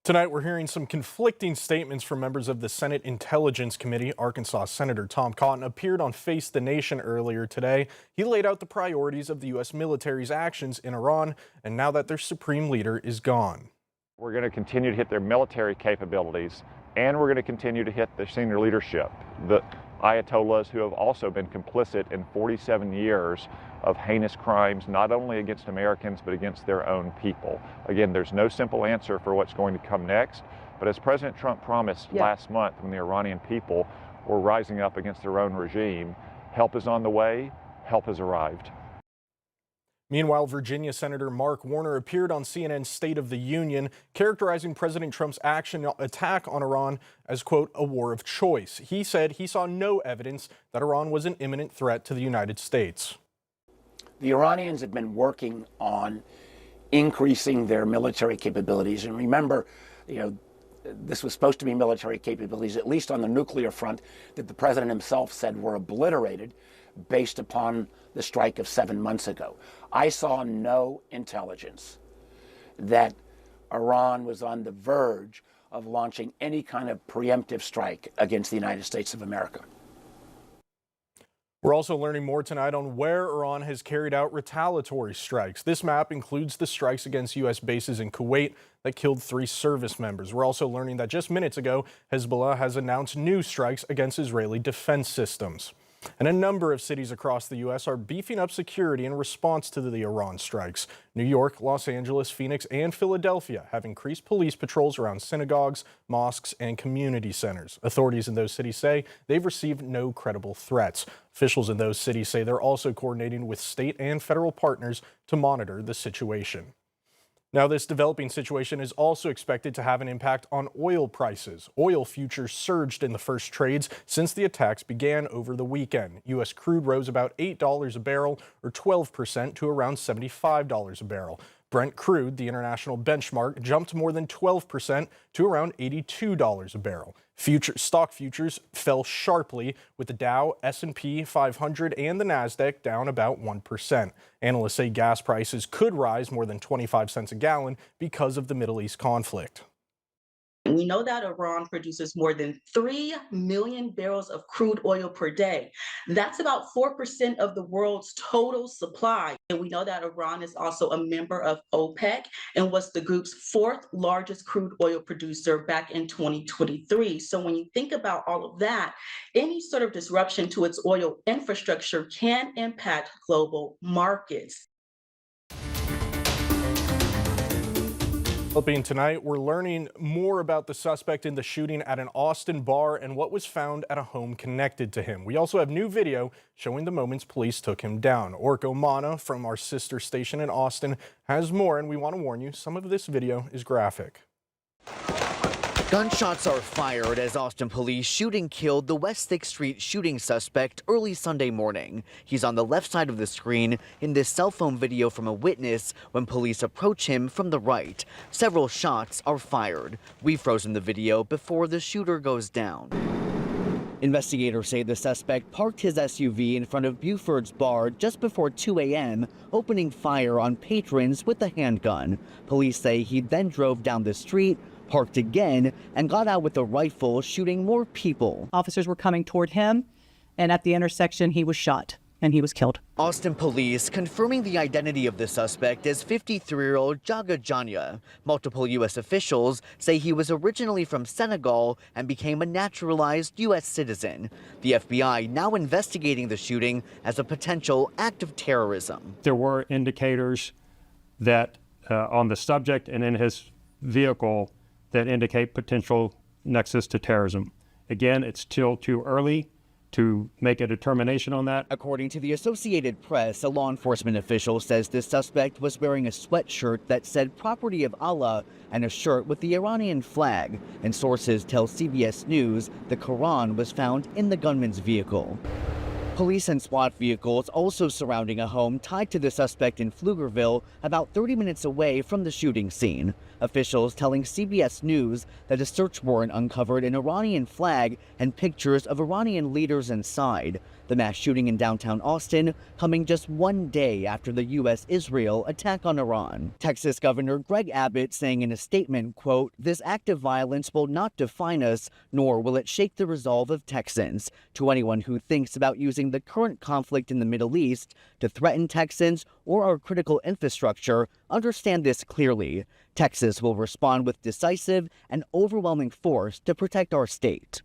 Tonight, we're hearing some conflicting statements from members of the Senate Intelligence Committee. Arkansas Senator Tom Cotton appeared on Face the Nation earlier today. He laid out the priorities of the U.S. military's actions in Iran, and now that their supreme leader is gone. We're going to continue to hit their military capabilities, and we're going to continue to hit their senior leadership, the Ayatollahs who have also been complicit in 47 years of heinous crimes, not only against Americans, but against their own people. Again, there's no simple answer for what's going to come next, but as President Trump promised last month when the Iranian people were rising up against their own regime, help is on the way, help has arrived. Meanwhile, Virginia Senator Mark Warner appeared on CNN's State of the Union, characterizing President Trump's attack on Iran as, quote, a war of choice. He said he saw no evidence that Iran was an imminent threat to the United States. The Iranians have been working on increasing their military capabilities. And remember, this was supposed to be military capabilities, at least on the nuclear front, that the president himself said were obliterated based upon the strike of 7 months ago. I saw no intelligence that Iran was on the verge of launching any kind of preemptive strike against the United States of America. We're also learning more tonight on where Iran has carried out retaliatory strikes. This map includes the strikes against U.S. bases in Kuwait that killed 3 service members. We're also learning that just minutes ago, Hezbollah has announced new strikes against Israeli defense systems. And a number of cities across the U.S. are beefing up security in response to the Iran strikes. New York, Los Angeles, Phoenix, and Philadelphia have increased police patrols around synagogues, mosques, and community centers. Authorities in those cities say they've received no credible threats. Officials in those cities say they're also coordinating with state and federal partners to monitor the situation. Now, this developing situation is also expected to have an impact on oil prices. Oil futures surged in the first trades since the attacks began over the weekend. U.S. crude rose about $8 a barrel, or 12%, to around $75 a barrel. Brent crude, the international benchmark, jumped more than 12% to around $82 a barrel. Stock futures fell sharply, with the Dow, S&P 500, and the Nasdaq down about 1%. Analysts say gas prices could rise more than 25 cents a gallon because of the Middle East conflict. We know that Iran produces more than 3 million barrels of crude oil per day. That's about 4% of the world's total supply. And we know that Iran is also a member of OPEC and was the group's 4th largest crude oil producer back in 2023. So when you think about all of that, any sort of disruption to its oil infrastructure can impact global markets. Developing tonight, we're learning more about the suspect in the shooting at an Austin bar and what was found at a home connected to him. We also have new video showing the moments police took him down. Orko Mana from our sister station in Austin has more, and we want to warn you, some of this video is graphic. Gunshots are fired as Austin police shoot and killed the West 6th Street shooting suspect early Sunday morning. He's on the left side of the screen in this cell phone video from a witness when police approach him from the right. Several shots are fired. We've frozen the video before the shooter goes down. Investigators say the suspect parked his SUV in front of Buford's bar just before 2 a.m., opening fire on patrons with a handgun. Police say he then drove down the street, parked again, and got out with a rifle, shooting more people. Officers were coming toward him, and at the intersection, he was shot, and he was killed. Austin police confirming the identity of the suspect as 53-year-old Jaga Janya. Multiple U.S. officials say he was originally from Senegal and became a naturalized U.S. citizen. The FBI now investigating the shooting as a potential act of terrorism. There were indicators that on the subject and in his vehicle that indicate potential nexus to terrorism. Again, it's still too early to make a determination on that. According to the Associated Press, a law enforcement official says this suspect was wearing a sweatshirt that said "Property of Allah" and a shirt with the Iranian flag. And sources tell CBS News the Quran was found in the gunman's vehicle. Police and SWAT vehicles also surrounding a home tied to the suspect in Pflugerville, about 30 minutes away from the shooting scene. Officials telling CBS News that a search warrant uncovered an Iranian flag and pictures of Iranian leaders inside. The mass shooting in downtown Austin coming just one day after the U.S.-Israel attack on Iran. Texas Governor Greg Abbott saying in a statement, quote, "This act of violence will not define us, nor will it shake the resolve of Texans. To anyone who thinks about using the current conflict in the Middle East to threaten Texans or our critical infrastructure, understand this clearly. Texas will respond with decisive and overwhelming force to protect our state."